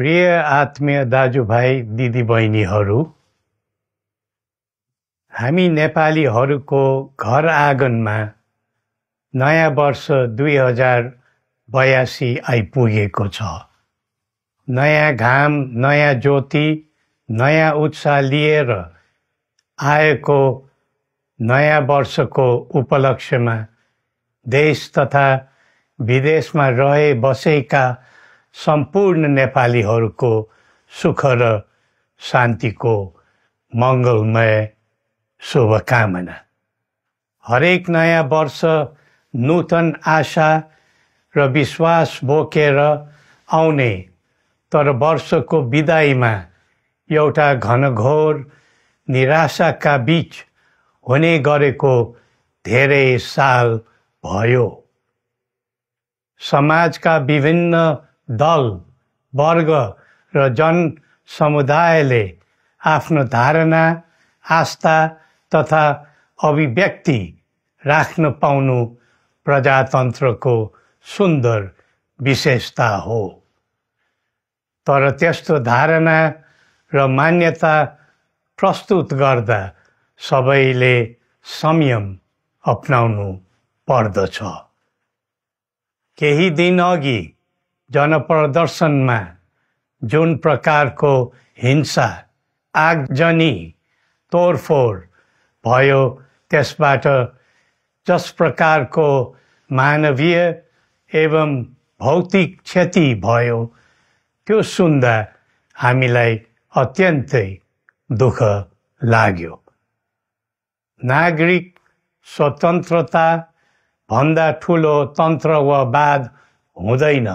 प्रिय आत्मीय दाजुभाइ दिदीबहिनीहरू, हामी नेपालीहरूको घर आँगनमा नयाँ वर्ष 2082 आइपुगेको छ। नयाँ घाम, नयाँ ज्योति, नयाँ उत्साह लिएर आएको नयाँ वर्षको उपलक्ष्यमा देश तथा विदेशमा रहे बसेका सम्पूर्ण नेपालीहरूको सुख र शान्तिको मङ्गलमय शुभकामना। हरेक नयाँ वर्ष नूतन आशा र विश्वास बोकेर आउने, तर वर्षको बिदाईमा एउटा घनघोर निराशाका बीच हुने गरेको धेरै साल भयो। समाजका विभिन्न दल, वर्ग र जन समुदायले आफ्नो धारणा, आस्था तथा अभिव्यक्ति राख्न पाउनु प्रजातन्त्रको सुन्दर विशेषता हो। तर त्यस्तो धारणा र मान्यता प्रस्तुत गर्दा सबैले संयम अपनाउनु पर्दछ। केही दिन अघि जनप्रदर्शनमा जुन प्रकारको हिंसा, आगजनी, तोडफोड भयो, त्यसबाट जस प्रकारको मानवीय एवं भौतिक क्षति भयो, त्यो सुन्दा हामीलाई अत्यन्तै दुःख लाग्यो। नागरिक स्वतन्त्रता भन्दा ठुलो तन्त्र वा वाद हुँदैन।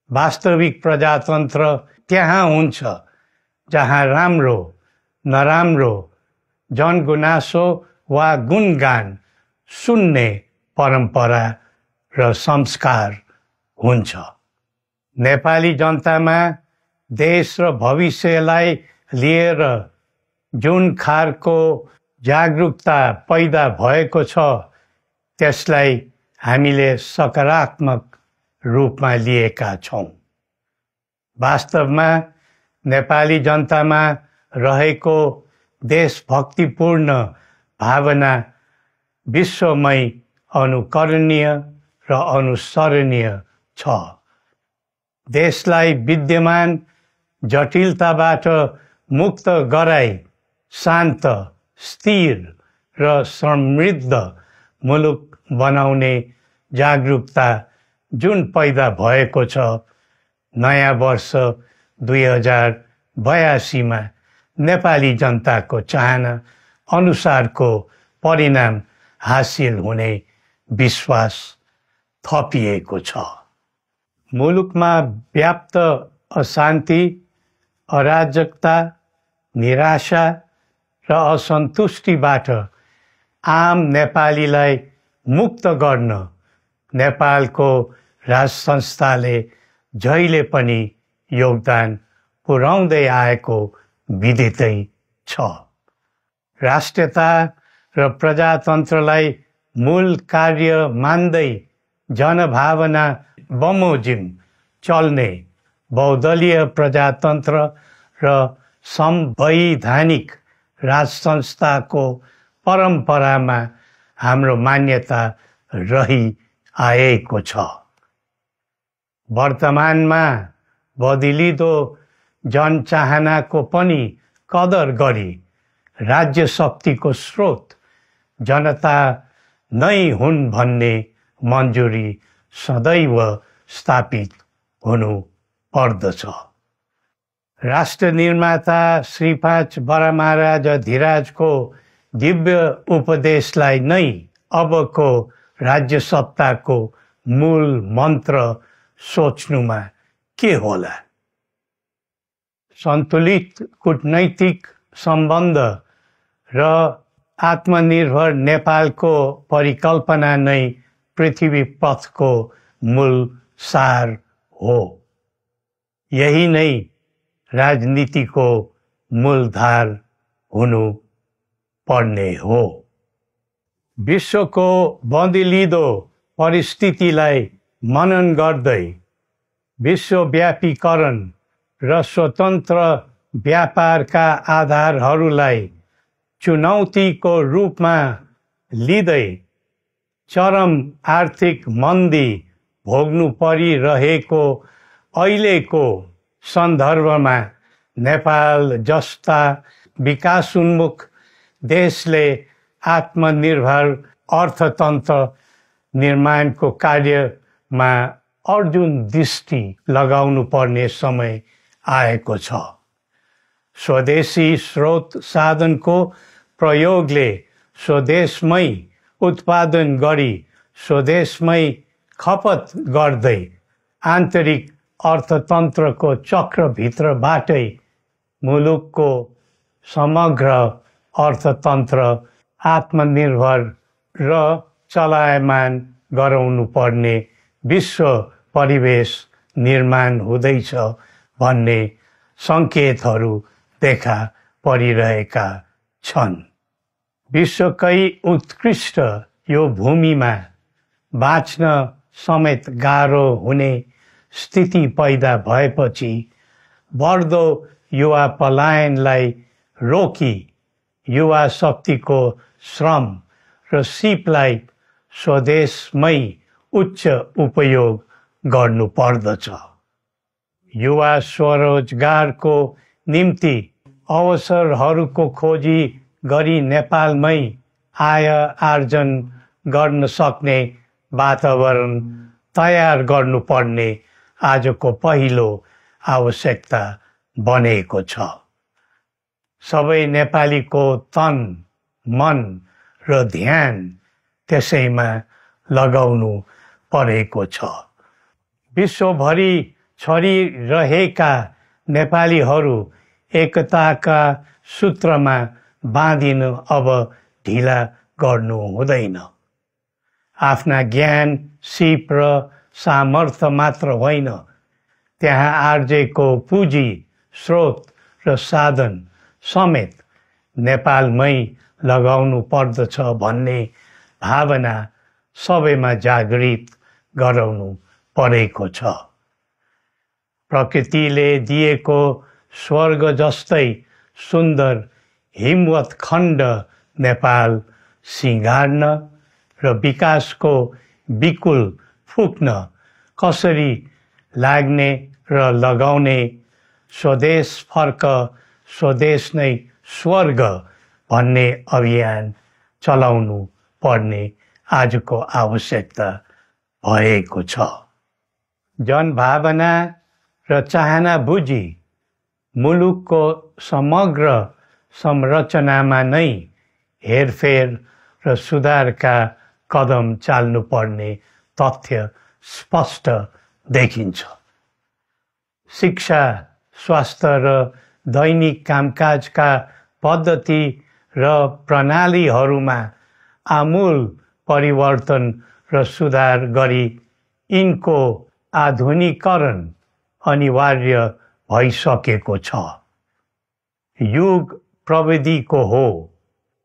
वास्तविक प्रजातन्त्र त्यहाँ हुन्छ जहाँ राम्रो, नराम्रो, जनगुनासो वा गुणगान सुन्ने परम्परा र संस्कार हुन्छ। नेपाली जनतामा देश र भविष्यलाई लिएर जुन खालको जागरुकता पैदा भएको छ, त्यसलाई हामीले सकारात्मक रूपमा लिएका छौँ। वास्तवमा नेपाली जनतामा रहेको देशभक्तिपूर्ण भावना विश्वमै अनुकरणीय र अनुसरणीय छ। देशलाई विद्यमान जटिलताबाट मुक्त गराई शान्त, स्थिर र समृद्ध मुलुक बनाउने जागरुकता जुन पैदा भएको छ, नयाँ वर्ष 2082 मा नेपाली जनताको चाहना अनुसारको परिणाम हासिल हुने विश्वास थपिएको छ। मुलुकमा व्याप्त अशान्ति, अराजकता, निराशा र असन्तुष्टिबाट आम नेपालीलाई मुक्त गर्न नेपालको राज संस्थाले जहिले पनि योगदान पुर्याउँदै आएको विदितै छ। राष्ट्रियता र प्रजातन्त्रलाई मूल कार्य मान्दै जनभावना बमोजिम चल्ने बहुदलीय प्रजातन्त्र र संवैधानिक राज संस्थाको परम्परामा हाम्रो मान्यता रही आएको छ। वर्तमानमा बदलिँदो जनचाहनाको पनि कदर गरी राज्य शक्तिको स्रोत जनता नै हुन् भन्ने मन्जुरी सदैव स्थापित हुनु पर्दछ। राष्ट्र निर्माता श्री 5 बरामहाराज धीराजको दिव्य उपदेशलाई नै अबको राज्य सत्ताको मूल मन्त्र सोच्नुमा के होला? सन्तुलित कूटनैतिक सम्बन्ध र आत्मनिर्भर नेपालको परिकल्पना नै पृथ्वी पथको मूल सार हो। यही नै राजनीतिको मूलधार हुनु पर्ने हो। विश्वको बदलिँदो परिस्थितिलाई मनन गर्दै विश्वव्यापीकरण र स्वतन्त्र व्यापारका आधारहरूलाई चुनौतीको रूपमा लिँदै चरम आर्थिक मन्दी भोग्नु परिरहेको अहिलेको सन्दर्भमा नेपाल जस्ता विकासोन्मुख देशले आत्मनिर्भर अर्थतन्त्र निर्माणको कार्यमा अर्जुन दृष्टि लगाउनु पर्ने समय आएको छ। स्वदेशी स्रोत साधनको प्रयोगले स्वदेशमै उत्पादन गरी स्वदेशमै खपत गर्दै आन्तरिक अर्थतन्त्रको चक्रभित्रबाटै मुलुकको समग्र अर्थतन्त्र आत्मनिर्भर र चलायमान गराउनु पर्ने विश्व परिवेश निर्माण हुँदैछ भन्ने सङ्केतहरू देखा परिरहेका छन्। विश्वकै उत्कृष्ट यो भूमिमा बाँच्न समेत गाह्रो हुने स्थिति पैदा भएपछि बढ्दो युवा पलायनलाई रोकी युवा शक्तिको श्रम र सिपलाई स्वदेशमै उच्च उपयोग गर्नु पर्दछ। युवा स्वरोजगारको निम्ति अवसरहरूको खोजी गरी नेपालमै आय आर्जन गर्न सक्ने वातावरण तयार गर्नुपर्ने आजको पहिलो आवश्यकता बनेको छ। सबै नेपालीको तन, मन र ध्यान त्यसैमा लगाउनु परेको छ। विश्वभरि छरिरहेका नेपालीहरू एकताका सूत्रमा बाँधिन अब ढिला गर्नु हुँदैन। आफ्ना ज्ञान, सिप र सामर्थ्य मात्र होइन, त्यहाँ आर्जेको पुँजी, स्रोत र साधन समेत नेपालमै लगाउनु पर्दछ भन्ने भावना सबैमा जागृत गराउनु परेको छ। प्रकृतिले दिएको स्वर्ग जस्तै सुन्दर हिमवत् खण्ड नेपाल सिँगार्न र विकासको विपुल फुक्न कसरी लाग्ने र लगाउने स्वदेश फर्क स्वदेश नै स्वर्ग भन्ने अभियान चलाउनु पर्ने आजको आवश्यकता भएको छ। जनभावना र चाहना बुझी मुलुकको समग्र संरचनामा नै हेरफेर र सुधारका कदम चाल्नुपर्ने तथ्य स्पष्ट देखिन्छ। शिक्षा, स्वास्थ्य र दैनिक कामकाजका पद्धति र प्रणालीहरूमा आमूल परिवर्तन र सुधार गरी यिनको आधुनिकीकरण अनिवार्य भइसकेको छ। युग प्रविधिको हो,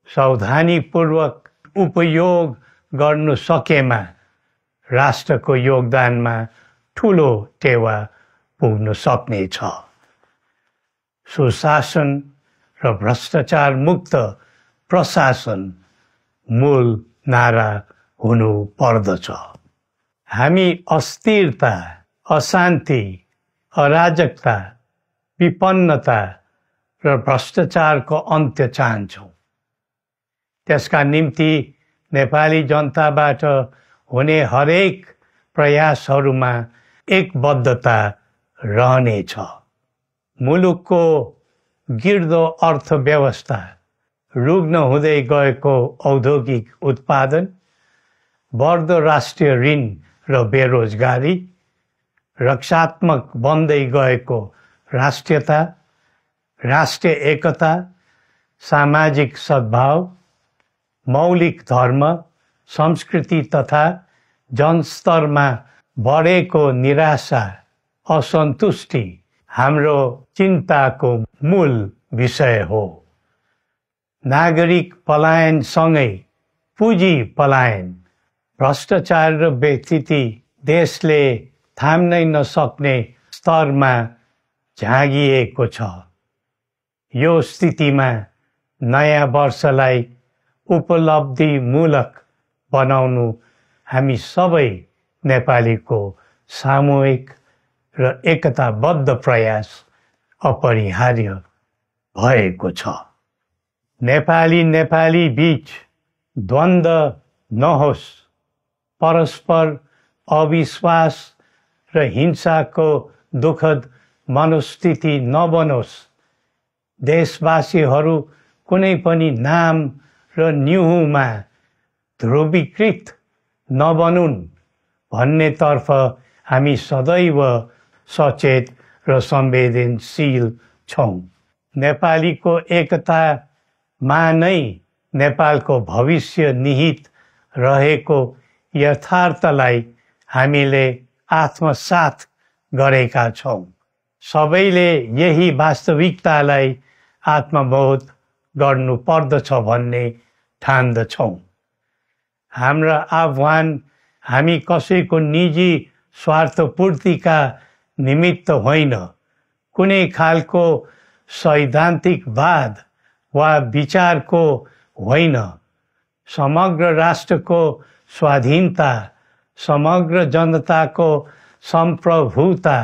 सावधानीपूर्वक उपयोग गर्नु सकेमा राष्ट्रको योगदानमा ठुलो टेवा पुग्न सक्नेछ। सुशासन र भ्रष्टाचार मुक्त प्रशासन मूल नारा हुनु पर्दछ। हामी अस्थिरता, अशान्ति, अराजकता, विपन्नता र भ्रष्टाचारको अन्त्य चाहन्छौँ। त्यसका निम्ति नेपाली जनताबाट हुने हरेक प्रयासहरूमा एकबद्धता रहनेछ। मुलुकको गिर्दो अर्थव्यवस्था, रुग्न हुँदै गएको औद्योगिक उत्पादन, बढ्दो राष्ट्रिय ऋण र बेरोजगारी, रक्षात्मक बन्दै गएको राष्ट्रियता, राष्ट्रिय एकता, सामाजिक सद्भाव, मौलिक धर्म, संस्कृति तथा जनस्तरमा बढेको निराशा, असन्तुष्टि हाम्रो चिन्ताको मूल विषय हो। नागरिक पलायनसँगै पुँजी पलायन, भ्रष्टाचार र व्यथिति देशले थाम्नै नसक्ने स्तरमा झाँगिएको छ। यो स्थितिमा नयाँ वर्षलाई उपलब्धिमूलक बनाउनु हामी सबै नेपालीको सामूहिक र एकताबद्ध प्रयास अपरिहार्य भएको छ। नेपाली बीच द्वन्द्व नहोस्, परस्पर अविश्वास र हिंसाको दुःखद मनोस्थिति नबनोस्, देशवासीहरू कुनै पनि नाम र न्युहुमा ध्रुवीकृत नबनुन् भन्नेतर्फ हामी सदैव सचेत र संवेदनशील छौँ। नेपालीको एकतामा नै नेपालको भविष्य निहित रहेको यथार्थलाई हामीले आत्मसात गरेका छौँ। सबैले यही वास्तविकतालाई आत्मबोध गर्नुपर्दछ भन्ने ठान्दछौँ। हाम्रा आह्वान हामी कसैको निजी स्वार्थपूर्तिका निमित्त होइन, कुनै खालको सैद्धान्तिकवाद वा विचारको होइन, समग्र राष्ट्रको स्वाधीनता, समग्र जनताको सम्प्रभुता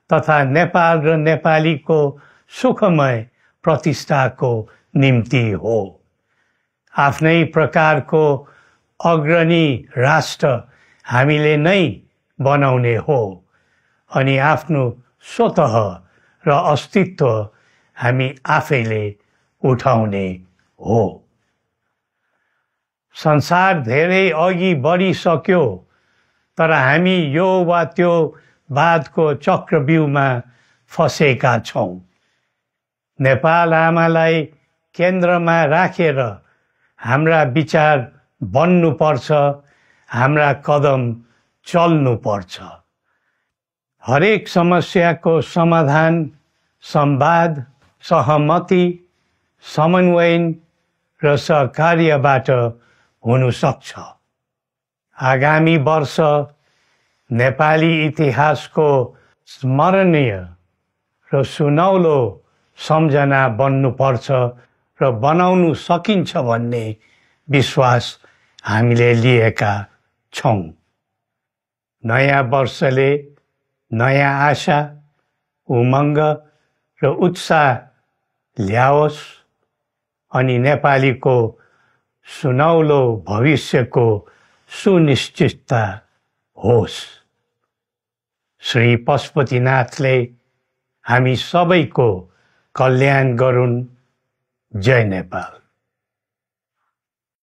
तथा नेपाल र नेपालीको सुखमय प्रतिष्ठाको निम्ति हो। आफ्नै प्रकारको अग्रणी राष्ट्र हामीले नै बनाउने हो अनि आफ्नो स्वतः र अस्तित्व हामी आफैले उठाउने हो। संसार धेरै अघि बढिसक्यो, तर हामी यो वा त्यो वादको चक्रव्यूहमा फँसेका छौँ। नेपाल आमालाई केन्द्रमा राखेर हाम्रा विचार बन्नुपर्छ, हाम्रा कदम चल्नुपर्छ। हरेक समस्याको समाधान संवाद, सहमति, समन्वयन र सहकार्यबाट हुन सक्छ। आगामी वर्ष नेपाली इतिहासको स्मरणीय र सुनौलो सम्झना बन्नुपर्छ र बनाउनु सकिन्छ भन्ने विश्वास हामीले लिएका छौँ। नयाँ वर्षले नयाँ आशा, उमङ्ग र उत्साह ल्याओस् अनि नेपालीको सुनौलो भविष्यको सुनिश्चितता होस्। श्री पशुपतिनाथले हामी सबैको कल्याण गरून्। जय नेपाल।